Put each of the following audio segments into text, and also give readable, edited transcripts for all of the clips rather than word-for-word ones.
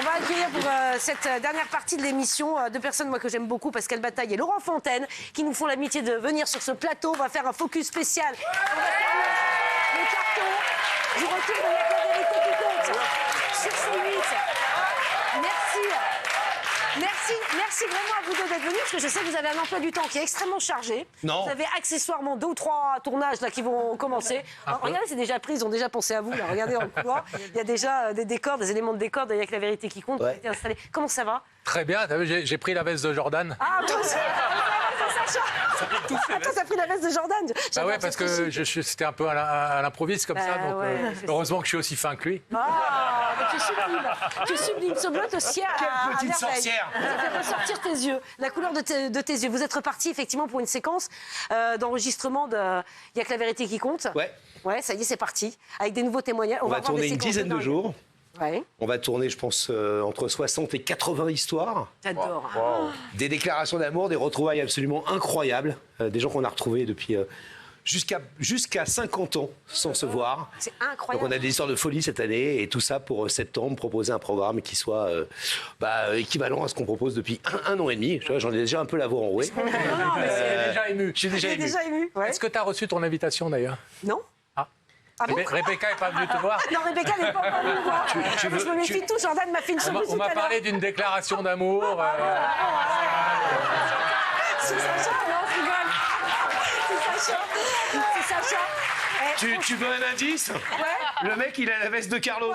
va accueillir pour cette dernière partie de l'émission deux personnes moi, que j'aime beaucoup, Pascal Bataille et Laurent Fontaine, qui nous font l'amitié de venir sur ce plateau. On va faire un focus spécial. On va faire le carton du retour de la vérité qui compte sur C8. Merci vraiment à vous deux d'être venus, parce que je sais que vous avez un emploi du temps qui est extrêmement chargé. Non. Vous avez accessoirement 2 ou 3 tournages là, qui vont commencer. Alors, regardez, c'est déjà pris, ils ont déjà pensé à vous. Là. Regardez dans le couloir, il y a déjà des décors, des éléments de décor, il n'y a que la vérité qui compte, qui ont été installés. Comment ça va? Très bien, t'as vu, j'ai pris la veste de Jordan. Ah, toi aussi. Attends, t'as pris la veste de Jordan? Ah ouais, parce que c'était un peu à l'improviste comme ça, donc ouais, heureusement que je suis aussi fin que lui. Ah, mais tu es sublime. Tu es sublime. Ce bleu te sied à petite merveille. sorcière. Ça fait ressortir tes yeux, la couleur de tes yeux. Vous êtes reparti effectivement pour une séquence d'enregistrement de Il n'y a que la vérité qui compte. Ouais. Ouais, ça y est, c'est parti. Avec des nouveaux témoignages. On va voir tourner des une séquences dizaine de dingues. jours. Ouais, On va tourner, je pense, entre 60 et 80 histoires. j'adore. Des déclarations d'amour, des retrouvailles absolument incroyables. Des gens qu'on a retrouvés depuis jusqu'à 50 ans sans se voir. C'est Donc incroyable. on a des histoires de folie cette année et tout ça pour septembre, proposer un programme qui soit équivalent à ce qu'on propose depuis un an et demi. J'en ai déjà un peu la voix enrouée. Non, mais J'ai déjà ému. Je suis déjà j'ai ému. déjà ému. Ouais. Est-ce que tu as reçu ton invitation d'ailleurs? Non. Ah. Ah bon? Rebecca n'est pas venue te voir? Non, Rebecca n'est pas venue me voir. Je me méfie de tout. Jordan m'a fait une surprise On tout m'a à l'heure. parlé d'une déclaration d'amour. C'est Sacha, non, je rigole. C'est Sacha. C'est Sacha. Eh, Tu veux un indice? Ouais. Le mec, il a la veste de Carlos.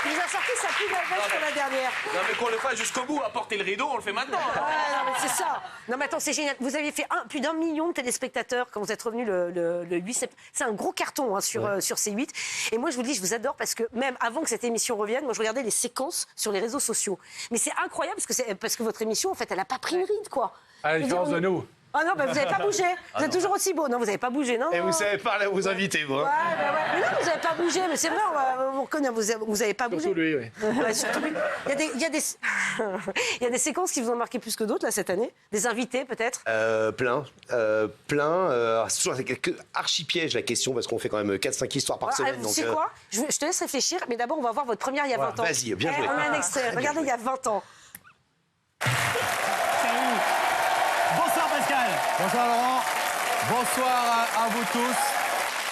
Il nous a sorti sa plus belle veste que la dernière. Non mais qu'on le fasse jusqu'au bout, apporter le rideau, on le fait maintenant. Ouais, non, mais c'est ça. Non, mais attends, c'est génial. Vous avez fait plus d'1 million de téléspectateurs quand vous êtes revenu le 8 septembre. C'est un gros carton hein, sur C8. Et moi, je vous dis, je vous adore parce que même avant que cette émission revienne, moi, je regardais les séquences sur les réseaux sociaux. Mais c'est incroyable parce que votre émission, en fait, elle n'a pas pris une ride, quoi. À la différence de nous. Ah non, bah, vous n'avez pas bougé. Vous êtes toujours aussi beau. Non, vous n'avez pas bougé, non. Et non. vous savez parler à vos invités, vous. Hein. Ouais. Mais non, vous n'avez pas bougé. Mais c'est vrai, on reconnaît, vous n'avez pas bougé. Surtout lui, oui. Ouais, surtout lui. Il y a des séquences qui vous ont marqué plus que d'autres, là, cette année. Des invités, peut-être. Plein. C'est toujours quelques archi-pièges, la question, parce qu'on fait quand même 4-5 histoires par semaine. Tu donc, sais quoi? Je te laisse réfléchir, mais d'abord, on va voir votre première il y a 20 ans. Vas-y, bien joué. On a un extrait. Regardez, il y a 20 ans. Bonsoir Pascal. Bonsoir Laurent. Bonsoir à vous tous.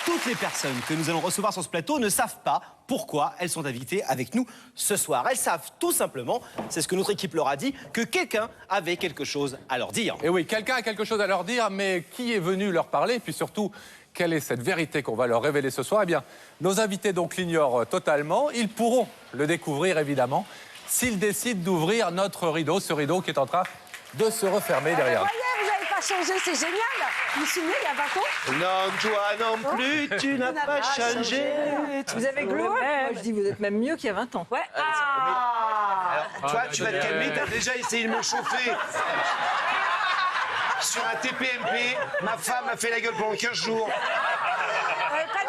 Toutes les personnes que nous allons recevoir sur ce plateau ne savent pas pourquoi elles sont invitées avec nous ce soir. Elles savent tout simplement, c'est ce que notre équipe leur a dit, que quelqu'un avait quelque chose à leur dire. Et oui, quelqu'un a quelque chose à leur dire, mais qui est venu leur parler? Puis surtout, quelle est cette vérité qu'on va leur révéler ce soir? Eh bien, nos invités donc l'ignorent totalement. Ils pourront le découvrir, évidemment, s'ils décident d'ouvrir notre rideau, ce rideau qui est en train de se refermer derrière nous. Voyez, vous n'avez pas changé, c'est génial. Vous vous souvenez, il y a 20 ans? Non, toi non plus, tu n'as pas changé. Vous avez glow up. Moi, je dis, vous êtes même mieux qu'il y a 20 ans. Ouais. Ah. Toi, tu vas te calmer, t'as déjà essayé de me chauffer. Sur un TPMP, ma femme a fait la gueule pendant 15 jours.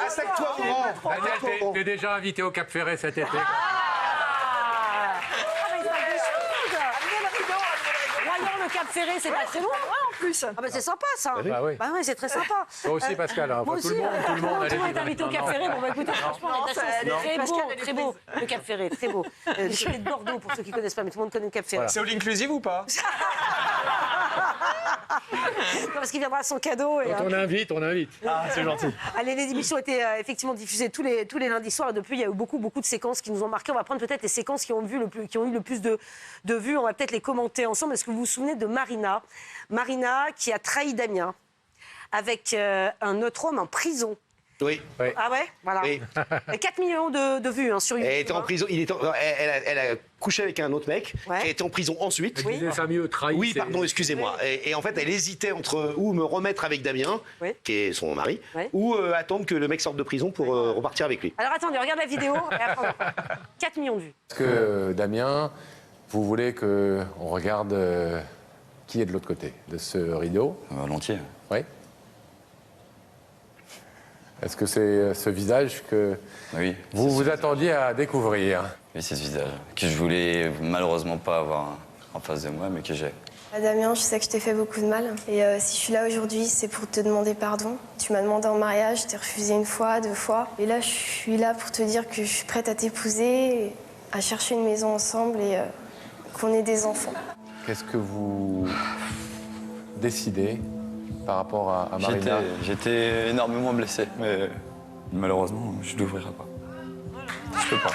Attaque-toi, Laurent. Daniel, t'es déjà invité au Cap Ferré cet été. Mais il parle des choses. Royan, le Cap Ferré, c'est pas très loin. En plus. Ah bah c'est sympa ça. Bah oui. Bah oui, c'est très sympa. Toi aussi, Pascal. Hein. Moi Enfin, aussi, tout le monde tout le monde allez-y. est invité au Cap Ferré. Bon bah écoutez, franchement, Non, la ça, chance. elle est- Très Pascal, beau, elle est très beau. Le Cap Ferré, très beau. Du côté de Bordeaux, pour ceux qui connaissent pas, mais tout le monde connaît le Cap Ferré. C'est all inclusive ou pas? Non, parce qu'il viendra à son cadeau. Et, Quand on invite, on invite. Ah, c'est gentil. allez, les émissions étaient effectivement diffusées tous les lundis soirs. Et depuis, il y a eu beaucoup de séquences qui nous ont marqué. On va prendre peut-être les séquences qui ont eu le plus de vues. On va peut-être les commenter ensemble. Est-ce que vous vous souvenez de Marina? Marina qui a trahi Damien avec un autre homme en prison. Oui. Ah ouais, voilà. Oui. Et 4 millions de vues hein, sur YouTube. Elle était en prison. Elle a couché avec un autre mec. Ouais. Elle était en prison ensuite. Je disais ça mieux, trahi. Oui, c'est- pardon, excusez-moi. Et en fait, elle hésitait entre ou me remettre avec Damien, Oui. qui est son mari, Oui. ou attendre que le mec sorte de prison pour repartir avec lui. Alors attendez, regarde la vidéo. Et après, 4 millions de vues. Est-ce que, Damien, vous voulez qu'on regarde qui est de l'autre côté de ce rideau? Volontiers. Oui. Est-ce que c'est ce visage que Oui. vous vous attendiez à découvrir? Oui, c'est ce visage que je voulais malheureusement pas avoir en face de moi, mais que j'ai. Damien, je sais que je t'ai fait beaucoup de mal. Et si je suis là aujourd'hui, c'est pour te demander pardon. Tu m'as demandé en mariage, je t'ai refusé 1 fois, 2 fois. Et là, je suis là pour te dire que je suis prête à t'épouser, à chercher une maison ensemble et qu'on ait des enfants. Qu'est-ce que vous décidez par rapport à Marina? J'étais énormément blessé, mais malheureusement, je ne l'ouvrirai pas. Je peux pas.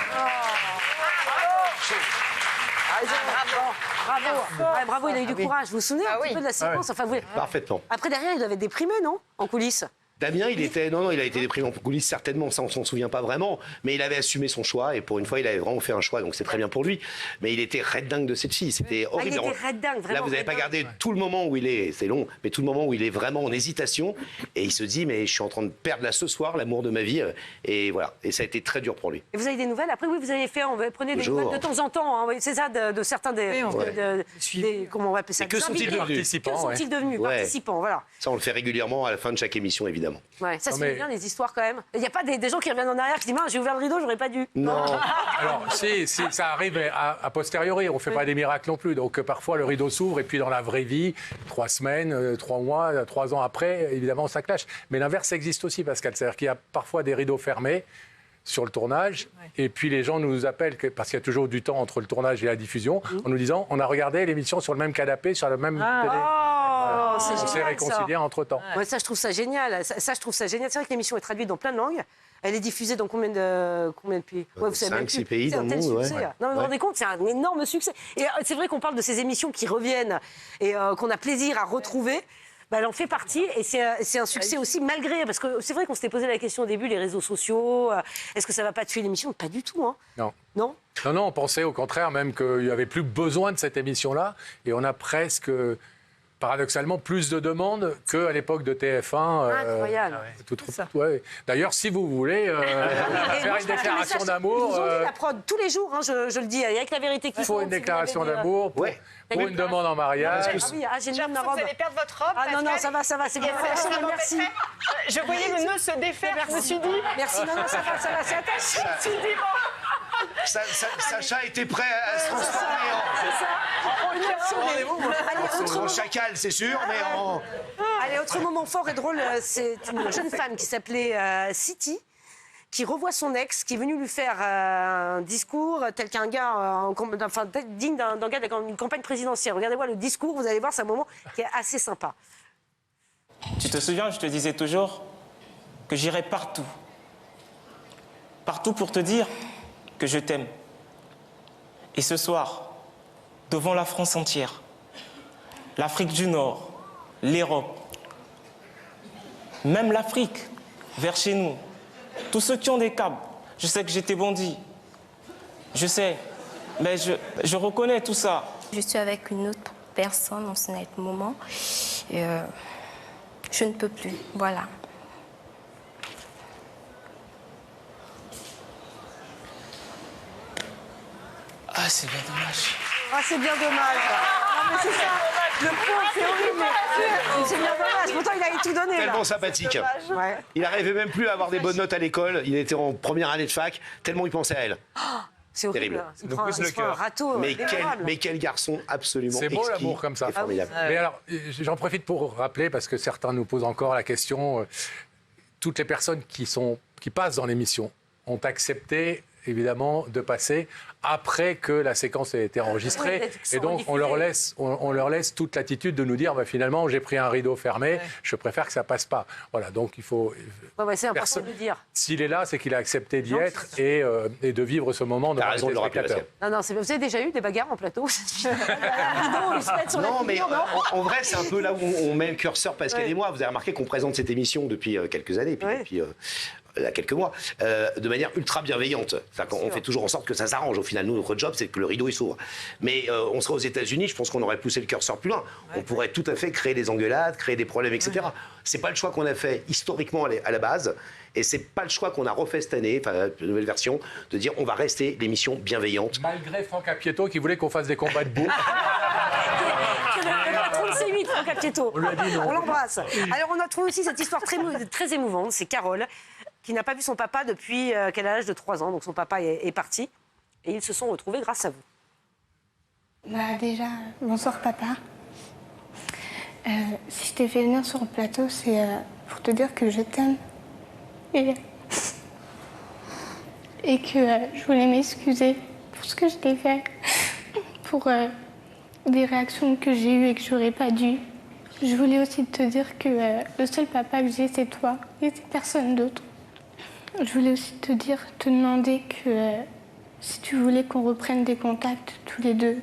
Bravo, il a eu du courage. Vous vous souvenez un petit peu de la séquence? Enfin, Parfaitement. Après, derrière, il doit être déprimé, non? En coulisses. Damien, il a été déprimé en coulisses, certainement, ça on s'en souvient pas vraiment, mais il avait assumé son choix et pour une fois il avait vraiment fait un choix, donc c'est très bien pour lui. Mais il était red dingue de cette fille, c'était horrible. Il était red dingue, vraiment. Là vous n'avez pas gardé tout le moment où il est, c'est long, mais tout le moment où il est vraiment en hésitation et il se dit mais je suis en train de perdre là ce soir l'amour de ma vie et voilà, et ça a été très dur pour lui. Et vous avez des nouvelles? Après oui, vous avez fait, prenez des nouvelles de temps en temps, hein, c'est ça, de certains des, comment on va appeler ça? Et que sont-ils devenus? Que sont-ils devenus? Participants, voilà. Ça on le fait régulièrement à la fin de chaque émission évidemment. Ouais, ça c'est bien les histoires quand même. Il n'y a pas des gens qui reviennent en arrière qui disent j'ai ouvert le rideau, j'aurais pas dû. Non. Alors, si ça arrive a posteriori, on ne fait pas des miracles non plus. Donc, parfois, le rideau s'ouvre et puis dans la vraie vie, 3 semaines, 3 mois, 3 ans après, évidemment, ça clash. Mais l'inverse existe aussi, Pascal. C'est-à-dire qu'il y a parfois des rideaux fermés sur le tournage, et puis les gens nous appellent, parce qu'il y a toujours du temps entre le tournage et la diffusion, en nous disant on a regardé l'émission sur le même canapé, sur la même télé. On s'est réconciliés entre-temps. Ouais, ça, je trouve ça génial. Ça, je trouve ça génial. C'est vrai que l'émission est traduite dans plein de langues. Elle est diffusée dans combien de pays? 5-6 pays dans le monde. Non, mais vous vous rendez compte, c'est un énorme succès. Et c'est vrai qu'on parle de ces émissions qui reviennent et qu'on a plaisir à retrouver. Bah, elle en fait partie et c'est un succès aussi malgré, parce que c'est vrai qu'on s'était posé la question au début, les réseaux sociaux, est-ce que ça va pas tuer l'émission? Pas du tout, hein. Non, on pensait au contraire même qu'il n'y avait plus besoin de cette émission-là et on a presque, paradoxalement, plus de demandes qu'à l'époque de TF1. Incroyable. D'ailleurs, si vous voulez faire une déclaration d'amour... Ils ont dit la prod tous les jours, hein, je le dis, avec la vérité qu'il faut. Il faut une déclaration d'amour pour une demande en mariage. J'ai une robe. Vous allez perdre votre robe. Non, ça va, c'est bien. Merci. Je voyais le nœud se défaire, je me suis dit. Merci, non, ça va, c'est attaché. Je me suis dit, bon. Sacha était prêt à se transformer en chacal, c'est sûr, mais en... Allez, autre moment fort et drôle, c'est une jeune femme qui s'appelait City, qui revoit son ex, qui est venu lui faire un discours tel qu'un gars, digne d'un gars d'une campagne présidentielle. Regardez-moi le discours, vous allez voir, c'est un moment qui est assez sympa. Tu te souviens, je te disais toujours que j'irais partout. Partout pour te dire que je t'aime. Et ce soir, devant la France entière, l'Afrique du Nord, l'Europe, même l'Afrique, vers chez nous, tous ceux qui ont des câbles, je sais que j'étais bandit. Je sais, mais je reconnais tout ça. Je suis avec une autre personne en ce moment et je ne peux plus, voilà. Ah, c'est bien dommage. Ah, c'est bien dommage. Non, mais c'est ça. Le pauvre, c'est horrible. Mais c'est bien dommage. Pourtant, il a tout donné. Tellement là. sympathique. Il n'arrivait même plus à avoir des bonnes notes à l'école. Il était en première année de fac, tellement il pensait à elle. C'est horrible. C'est un râteau. Mais quel garçon absolument C'est beau exquis l'amour comme ça. et formidable. Mais alors, j'en profite pour rappeler, parce que certains nous posent encore la question, toutes les personnes qui passent dans l'émission ont accepté évidemment de passer après que la séquence ait été enregistrée. Et donc on leur laisse toute l'attitude de nous dire finalement j'ai pris un rideau fermé, je préfère que ça passe pas. Voilà, donc il faut... c'est important de le dire. S'il est là, c'est qu'il a accepté d'y être et de vivre ce moment devant les téléspectateurs. Non, vous avez déjà eu des bagarres en plateau? Non, mais en vrai, c'est un peu là où on met le curseur, Pascal et moi. Vous avez remarqué qu'on présente cette émission depuis quelques années, puis depuis quelques mois, de manière ultra bienveillante. On fait toujours en sorte que ça s'arrange. Au final, nous, notre job, c'est que le rideau il s'ouvre. Mais on serait aux États-Unis, je pense qu'on aurait poussé le curseur plus loin. On pourrait tout à fait créer des engueulades, créer des problèmes, etc. C'est pas le choix qu'on a fait historiquement à la base. Et c'est pas le choix qu'on a refait cette année, la nouvelle version, de dire on va rester l'émission bienveillante. Malgré Franck Apieto qui voulait qu'on fasse des combats de boue. Le patron de C8, Franck Apieto. On lui a dit non. On l'embrasse. Alors on a trouvé aussi cette histoire très émouvante. C'est Carole qui n'a pas vu son papa depuis qu'elle a l'âge de 3 ans. Donc son papa est parti. Et ils se sont retrouvés grâce à vous. Déjà, bonsoir papa. Si je t'ai fait venir sur le plateau, c'est pour te dire que je t'aime. Et que je voulais m'excuser pour ce que je t'ai fait. Pour des réactions que j'ai eues et que j'aurais pas dû. Je voulais aussi te dire que le seul papa que j'ai, c'est toi. Et c'est personne d'autre. Je voulais aussi te demander que si tu voulais qu'on reprenne des contacts tous les deux.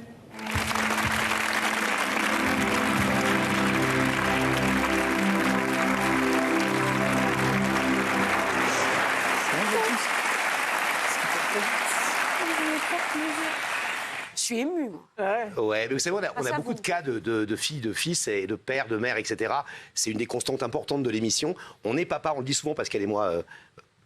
Je suis émue, moi. Ouais, mais vous savez, on a beaucoup de cas de filles, de fils et de pères, de mères, etc. C'est une des constantes importantes de l'émission. On est papa, on le dit souvent parce qu'elle et moi,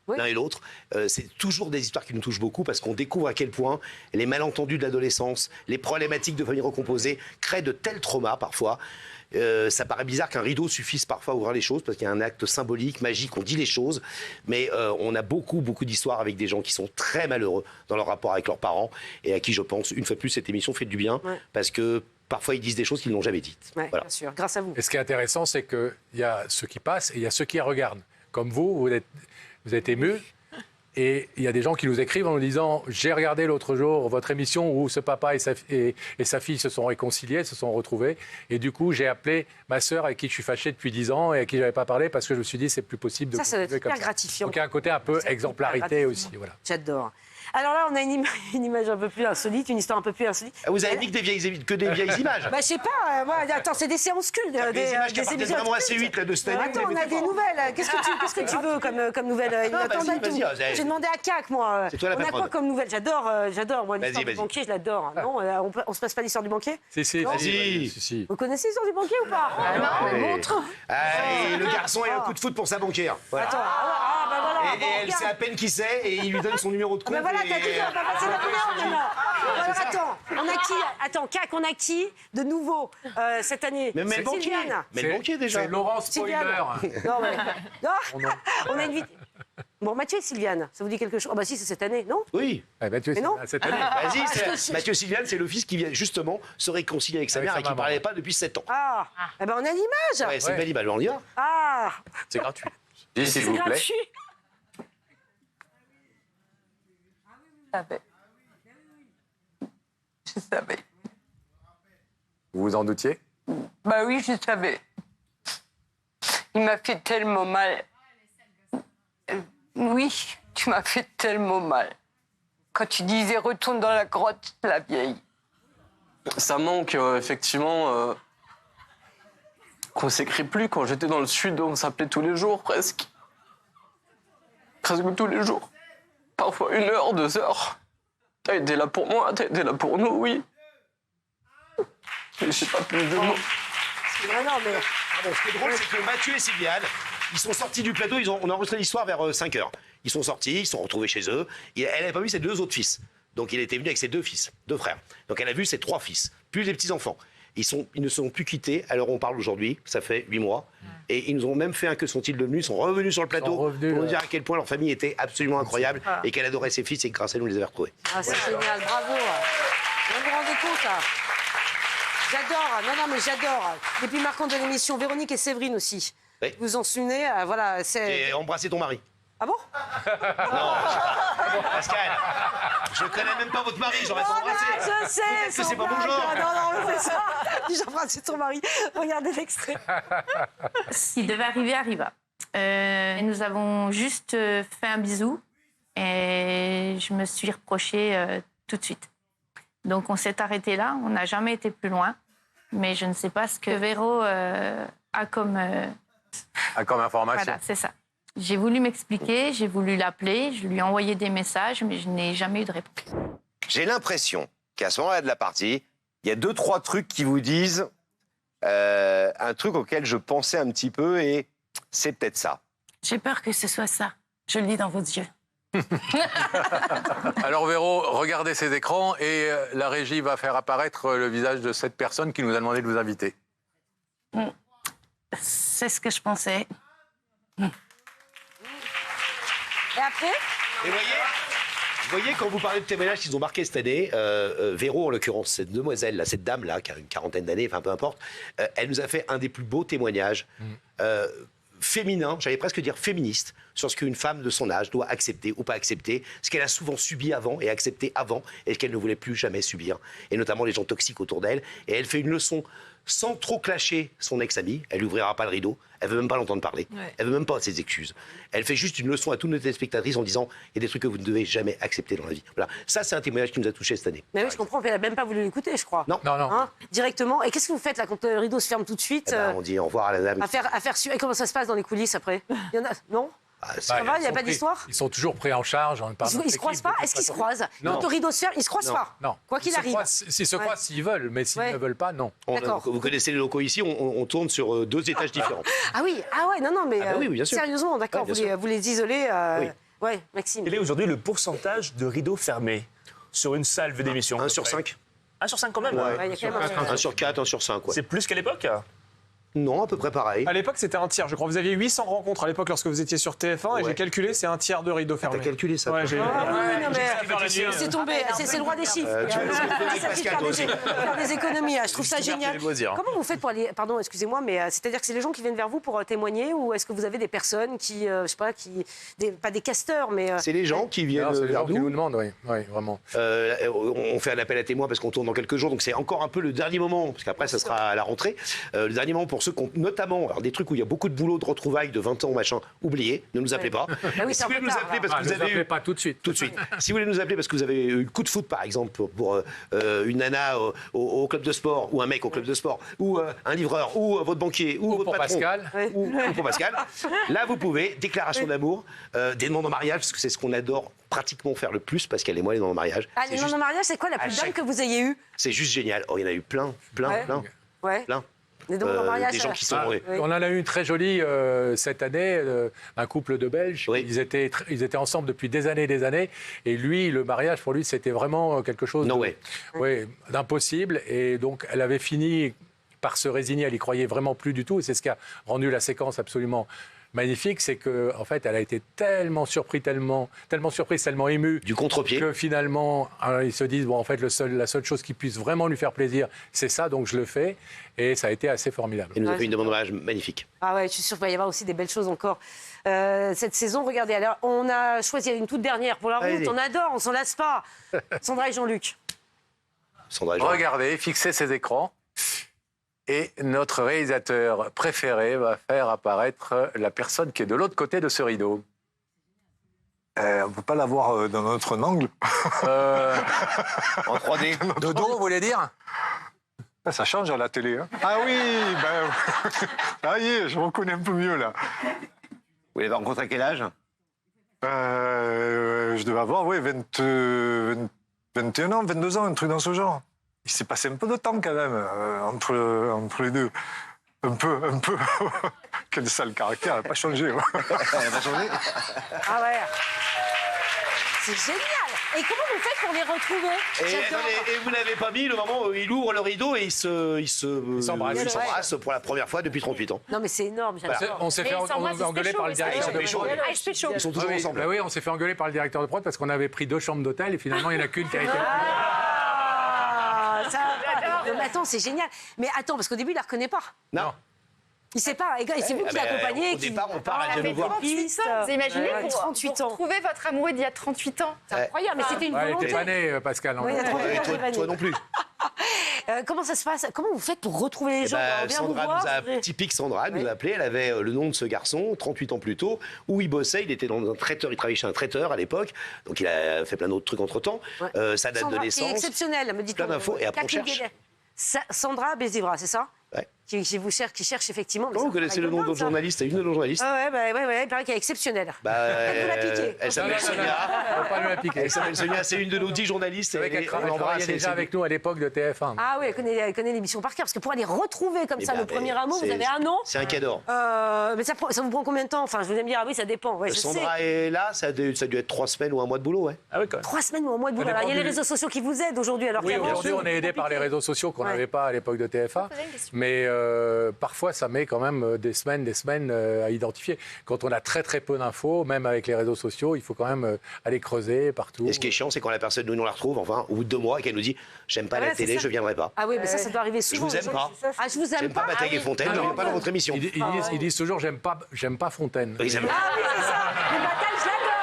l'un et l'autre. C'est toujours des histoires qui nous touchent beaucoup parce qu'on découvre à quel point les malentendus de l'adolescence, les problématiques de famille recomposée créent de tels traumas parfois. Ça paraît bizarre qu'un rideau suffise parfois à ouvrir les choses parce qu'il y a un acte symbolique, magique, on dit les choses, mais on a beaucoup d'histoires avec des gens qui sont très malheureux dans leur rapport avec leurs parents et à qui je pense, une fois de plus, cette émission fait du bien parce que parfois ils disent des choses qu'ils n'ont jamais dites. Ouais, voilà. bien sûr, grâce à vous. Et ce qui est intéressant, c'est qu'il y a ceux qui passent et il y a ceux qui regardent. Comme vous êtes émus. Et il y a des gens qui nous écrivent en nous disant « J'ai regardé l'autre jour votre émission où ce papa et sa fille se sont réconciliés, se sont retrouvés. Et du coup, j'ai appelé ma sœur avec qui je suis fâché depuis 10 ans et à qui je n'avais pas parlé parce que je me suis dit c'est plus possible de Ça doit être continuer comme hyper gratifiant. Donc il y a un côté un peu exemplarité aussi. Voilà. J'adore. Alors là, on a une image un peu plus insolite, une histoire un peu plus insolite. Ah, vous avez dit que des vieilles images. Bah, je sais pas, attends, c'est des séances cultes. Des images qui appartiennent vraiment à C8 là, de cette année. Attends, on a des nouvelles. Qu'est-ce que tu veux comme nouvelle? Attends, vas-y, j'ai demandé à CAC, moi. C'est toi la on a patronne. quoi comme nouvelle? J'adore, moi, l'histoire du banquier, je l'adore. Non, on se passe pas l'histoire du banquier? Si. Vous connaissez l'histoire du banquier ou pas? Non, mais montre. Et le garçon a un coup de foot pour sa banquière. Voilà. Attends, bah voilà. Et elle sait à peine qui c'est et il lui donne son numéro de compte. Mais voilà, t'as dit, on va passer la numéro maintenant. Alors attends, on a qui? Attends, CAC, on a qui de nouveau cette année? Mais le banquier. Sylviane. Mais le banquier déjà. C'est Laurence Spoiler. Non, mais... non. On a une vie. Bon, Mathieu et Sylviane, ça vous dit quelque chose? Oh bah si, c'est cette année, non? Oui. Mathieu, Mais non. cette année. Vas-y, Mathieu Sylviane, c'est le fils qui vient justement se réconcilier avec sa mère et qui ne parlait pas depuis 7 ans. Ah, eh ben on a l'image. Ouais, c'est une belle image, on y va. Ah, C'est gratuit. Dis s'il vous plaît. gratuit. Je savais. Vous vous en doutiez? Bah oui, je savais. Il m'a fait tellement mal. Oui, tu m'as fait tellement mal. Quand tu disais retourne dans la grotte, la vieille. Ça manque, effectivement, qu'on s'écrit plus. Quand j'étais dans le sud, on s'appelait tous les jours, presque. Presque tous les jours. Parfois 1 heure, 2 heures. T'as été là pour moi, t'as été là pour nous, oui. Mais je sais pas plus de mots. Non, mais... Ce qui est drôle, c'est que Mathieu et Sylviane, ils sont sortis du plateau, on a enregistré l'histoire vers 5 heures. Ils sont sortis, ils sont retrouvés chez eux. Elle n'avait pas vu ses 2 autres fils. Donc il était venu avec ses 2 fils, 2 frères. Donc elle a vu ses 3 fils, plus les petits-enfants. Ils ne se sont plus quittés, à l'heure où on parle aujourd'hui, ça fait 8 mois. Et ils nous ont même fait un Que sont-ils devenus, ils sont revenus sur le plateau pour nous dire à quel point leur famille était absolument incroyable et qu'elle adorait ses fils et que grâce à nous, on les avait retrouvés. Ah, c'est génial, bravo. Vous vous rendez compte, là? J'adore, mais j'adore. Et puis marquant de l'émission, Véronique et Séverine aussi. Oui. Vous en souvenez, voilà, c'est... Et embrasser ton mari. Ah bon? Non, Pascal, je connais même pas votre mari, j'aurais pas embrassé. Je sais, Peut-être que c'est pas mon genre. Non, c'est ça. J'ai embrassé ton mari. Regardez l'extrait. Ce qui devait arriver arriva. Nous avons juste fait un bisou et je me suis reproché tout de suite. Donc on s'est arrêté là, on n'a jamais été plus loin, mais je ne sais pas ce que Véro a comme... Comme information. Voilà, c'est ça. J'ai voulu m'expliquer, j'ai voulu l'appeler, je lui ai envoyé des messages, mais je n'ai jamais eu de réponse. J'ai l'impression qu'à ce moment-là de la partie, il y a 2-3 trucs qui vous disent un truc auquel je pensais un petit peu et c'est peut-être ça. J'ai peur que ce soit ça. Je le lis dans vos yeux. Alors Véro, regardez ces écrans et la régie va faire apparaître le visage de cette personne qui nous a demandé de vous inviter. C'est ce que je pensais. Et après? Et voyez, Vous voyez, quand vous parlez de témoignages qu'ils ont marqué cette année, Véro, en l'occurrence, cette demoiselle, là, cette dame-là, qui a une quarantaine d'années, enfin peu importe, elle nous a fait un des plus beaux témoignages féminins, j'allais presque dire féministes, sur ce qu'une femme de son âge doit accepter ou pas accepter, ce qu'elle a souvent subi avant et accepté avant, et ce qu'elle ne voulait plus jamais subir, et notamment les gens toxiques autour d'elle. Et elle fait une leçon sans trop clasher son ex-ami, elle n'ouvrira pas le rideau, elle veut même pas l'entendre parler, elle veut même pas ses excuses. Elle fait juste une leçon à toutes nos téléspectatrices en disant il y a des trucs que vous ne devez jamais accepter dans la vie. Voilà, ça c'est un témoignage qui nous a touchés cette année. Mais oui, je comprends, elle n'a même pas voulu l'écouter, je crois. Non. Hein, directement. Et qu'est-ce que vous faites là quand le rideau se ferme tout de suite On dit au revoir à la dame. Et comment ça se passe dans les coulisses après? Il y en a... Non. Ça va, il n'y a pas d'histoire? Ils sont toujours pris en charge. Ils se croisent pas? Est-ce qu'ils se croisent? Quand le rideau se ferme, ils se croisent pas? Non. Quoi qu'il arrive. Ils se croisent s'ils veulent, mais s'ils ne veulent pas, non. Vous connaissez les locaux ici, on tourne sur 2 étages différents. Ah oui, non, mais oui, bien sûr. sérieusement, d'accord, vous les isolez. Oui. Ouais, Maxime. Quel est aujourd'hui le pourcentage de rideaux fermés sur une salve d'émission? 1 sur 5. 1 sur 5 quand même? Ouais, y a quand même 1 sur 4, 1 sur 5. Ouais. C'est plus qu'à l'époque? Non, à peu près pareil. À l'époque, c'était un tiers. Je crois que vous aviez 800 rencontres à l'époque lorsque vous étiez sur TF1 et j'ai calculé, c'est un tiers de rideaux fermés. T'as calculé ça? Ouais, j'ai... C'est tombé, c'est le roi des chiffres. Faire des économies, je trouve ça génial. Comment vous faites pour aller, pardon, excusez-moi, mais c'est-à-dire que c'est les gens qui viennent vers vous pour témoigner ou est-ce que vous avez des personnes qui, je sais pas, pas des casteurs, mais... C'est les gens qui viennent vers nous. C'est les gens qui nous demandent, oui, vraiment. On fait un appel à témoins parce qu'on tourne dans quelques jours, donc c'est encore un peu le dernier moment, parce qu'après ça sera à la rentrée. Le dernier moment pour ceux qui ont notamment, alors des trucs où il y a beaucoup de boulot, de retrouvaille, de 20 ans, machin, oubliez, ne nous appelez pas. Oui, si vous voulez nous appeler parce que vous avez eu... pas tout de suite. Tout de suite. Si vous voulez nous appeler parce que vous avez eu le coup de foot, par exemple, pour une nana au club de sport, ou un mec au club de sport, ou un livreur, ou votre banquier, ou votre pour patron, Pascal. ou pour Pascal, là vous pouvez, déclaration d'amour, des demandes en mariage, parce que c'est ce qu'on adore pratiquement faire le plus, Pascal et moi, les demandes en mariage. Ah, les demandes en mariage, c'est quoi la plus dingue que vous ayez eue? C'est juste génial. Oh, il y en a eu plein. Les demandes en mariage, des gens qui sont... On en a eu une très jolie cette année, un couple de Belges. Oui. Ils étaient ensemble depuis des années. Et lui, le mariage, pour lui, c'était vraiment quelque chose d'impossible. Et donc, elle avait fini par se résigner. Elle y croyait vraiment plus du tout. Et c'est ce qui a rendu la séquence absolument magnifique, c'est que en fait, elle a été tellement surprise, tellement émue du contre-pied que finalement, ils se disent bon, en fait, la seule chose qui puisse vraiment lui faire plaisir, c'est ça, donc je le fais, et ça a été assez formidable. Et nous a fait une demande de mariage magnifique. Ah ouais, je suis sûre qu'il va y avoir aussi des belles choses encore cette saison. Regardez, alors on a choisi une toute dernière pour la route. On adore, on s'en lasse pas. Sandra et Jean-Luc. Regardez, fixez ces écrans. Et notre réalisateur préféré va faire apparaître la personne qui est de l'autre côté de ce rideau. On ne peut pas la voir dans notre angle. En 3D. De dos, vous voulez dire? Ça change à la télé. Hein. Ah oui, ça y est, je reconnais un peu mieux là. Vous l'avez rencontré à quel âge? Je devais avoir 21 ans, 22 ans, un truc dans ce genre. Il s'est passé un peu de temps quand même entre les deux. Un peu. Quel sale caractère, elle n'a pas changé. Elle n'a pas changé. Ah ouais. C'est génial. Et comment vous faites pour les retrouver? Et vous n'avez pas mis le moment où il ouvre le rideau et ils s'embrassent pour la première fois depuis 38 ans. Non mais c'est énorme. On s'est fait engueuler par le directeur de prod. Ils sont toujours ensemble. Oui, on s'est fait engueuler par le directeur de prod parce qu'on avait pris 2 chambres d'hôtel et finalement il n'y en a qu'une qui a été... Mais attends, c'est génial. Mais attends, parce qu'au début, il la reconnaît pas. Non. Il sait pas. Et c'est vous qui l'accompagnez. Au départ, on part à nous voir. 38 ans. Vous imaginez pour 38 ans. Trouver votre amoureux d'il y a 38 ans. C'est incroyable, mais c'était une volonté. Il était pas né, Pascal. Toi non plus. Comment ça se passe? Comment vous faites pour retrouver les gens? Typique Sandra, elle nous a appelé. Elle avait le nom de ce garçon, 38 ans plus tôt, où il bossait. Il était dans un traiteur. Il travaillait chez un traiteur à l'époque. Donc il a fait plein d'autres trucs entre-temps. Sa date de naissance. C'est exceptionnel, me dites-on. Plein d'infos. Et après, on cherche. Sandra Bézivra, c'est ça? Ouais. Qui cherche effectivement. Vous connaissez le nom de notre journaliste, une de nos journalistes? Ouais, il paraît qu'elle est exceptionnelle. Elle s'appelle Sonia. Elle s'appelle Sonia, c'est une de nos 10 journalistes. Elle travaillait déjà avec nous à l'époque de TF1. Ah oui, elle connaît l'émission par cœur. Parce que pour aller retrouver comme ça le premier amour, vous avez un an. C'est un cadeau. Mais ça vous prend combien de temps? Enfin, je voulais me dire, ah oui, ça dépend. Ouais, Sandra est là, ça a dû être 3 semaines ou un mois de boulot, ouais. Ah oui, quand même. 3 semaines ou un mois de boulot. Alors, il y a les réseaux sociaux qui vous aident aujourd'hui. Oui, aujourd'hui, on est aidé par les réseaux sociaux qu'on n'avait pas à l'époque de TF1. Mais parfois, ça met quand même des semaines à identifier. Quand on a très très peu d'infos, même avec les réseaux sociaux, il faut quand même aller creuser partout. Et ce qui est chiant, c'est quand la personne, nous, on la retrouve, enfin, au bout de 2 mois, et qu'elle nous dit « J'aime pas la télé, je viendrai pas ». Ah oui, mais ça doit arriver Je souvent. vous aime pas. Ah, je vous aime J'aime pas Bataille et Fontaine, je viens pas dans votre émission. Ils disent toujours j'aime pas Fontaine. Ah oui, c'est ça. Les batailles, je l'adore.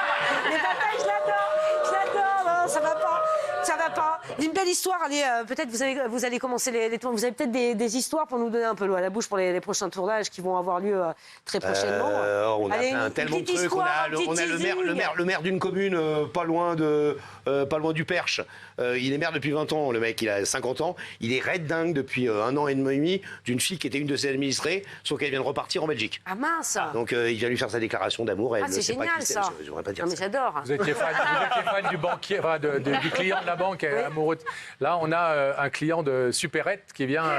Les batailles, je l'adore. Non, ça va pas. Ça va pas. Une belle histoire. Allez, peut-être vous allez commencer les tours. Vous avez peut-être des histoires pour nous donner un peu l'eau à la bouche pour les prochains tournages qui vont avoir lieu très prochainement. On a plein, tellement de trucs. On a le maire d'une commune pas loin du Perche. Il est maire depuis 20 ans. Le mec, il a 50 ans. Il est raide dingue depuis 1 an et demi d'une fille qui était une de ses administrées, sauf qu'elle vient de repartir en Belgique. Ah mince. Donc il vient lui faire sa déclaration d'amour. Ah, c'est génial ça. Je voudrais pas dire mais j'adore. Vous étiez fan du banquier, enfin, du client de la banque amoureux. Là, on a un client de supérette qui vient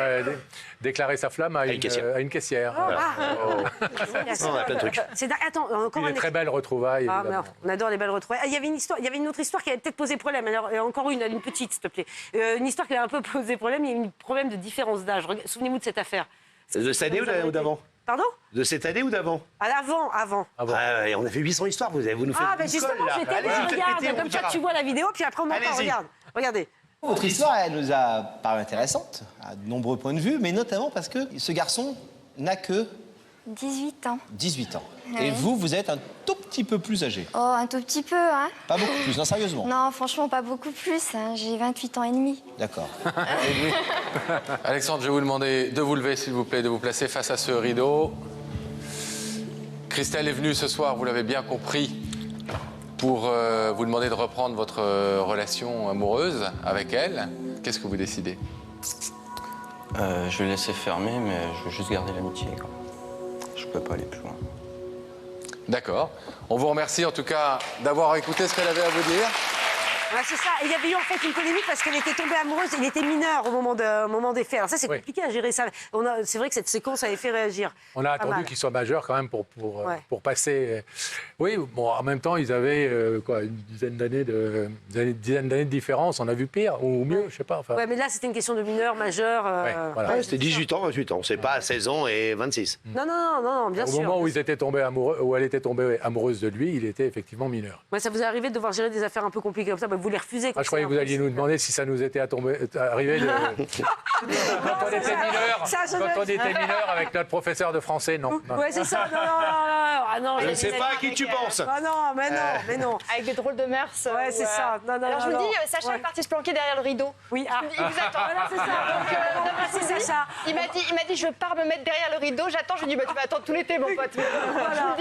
déclarer sa flamme à une caissière. On a plein de trucs. Attends, encore une très belle retrouvaille. On adore les belles retrouvailles. Il y avait une autre histoire qui avait peut-être posé problème. Alors, encore une petite, s'il te plaît. Une histoire qui avait un peu posé problème. Il y a eu un problème de différence d'âge. Souvenez-vous de cette affaire. De cette année ou d'avant? Pardon? De cette année ou d'avant? Avant. On a fait 800 histoires, vous nous faites ben justement, je vais t'aider, regarde. Comme ça, tu vois la vidéo, puis après on entend. Regarde, regardez. Votre histoire, elle nous a paru intéressante, à de nombreux points de vue, mais notamment parce que ce garçon n'a que 18 ans. 18 ans. Ouais. Et vous êtes un tout petit peu plus âgé. Oh, un tout petit peu, hein. Pas beaucoup plus, non, sérieusement. Non, franchement, pas beaucoup plus. Hein. J'ai 28 ans et demi. D'accord. Alexandre, je vais vous demander de vous lever, s'il vous plaît, de vous placer face à ce rideau. Christelle est venue ce soir, vous l'avez bien compris, pour vous demander de reprendre votre relation amoureuse avec elle. Qu'est-ce que vous décidez? Je vais laisser fermer, mais je veux juste garder l'amitié. Je peux pas aller plus loin. D'accord. On vous remercie en tout cas d'avoir écouté ce qu'elle avait à vous dire. Ouais, c'est ça. Et il y avait eu en fait une polémique parce qu'elle était tombée amoureuse. Il était mineur au moment des faits. Alors ça, c'est compliqué à gérer ça. C'est vrai que cette séquence avait fait réagir. On a attendu qu'il soit majeur quand même pour passer. Oui, bon, en même temps, ils avaient une dizaine d'années de différence. On a vu pire ou mieux, je sais pas. Enfin... Ouais, mais là, c'était une question de mineur, majeur. Voilà. C'était 18 ans, 28 ans. C'est pas 16 ans et 26. Non, bien sûr. Au moment où ils étaient tombés amoureux, où elle était tombée amoureuse de lui, il était effectivement mineur. Ouais, ça vous est arrivé de devoir gérer des affaires un peu compliquées comme ça? Vous les refusez. Je croyais que vous alliez nous demander si ça nous était arrivé quand on était mineur avec notre professeur de français, non. Ouais, c'est ça. Non. Je ne sais pas à qui tu penses. Mais non. Avec des drôles de mœurs. Ouais, c'est ça. Alors je me dis, Sacha est parti se planquer derrière le rideau. Oui. Il vous attend. C'est ça. C'est Sacha. Il m'a dit, je pars me mettre derrière le rideau. J'attends. Je lui dis, tu vas attendre tout l'été, mon pote. Voilà.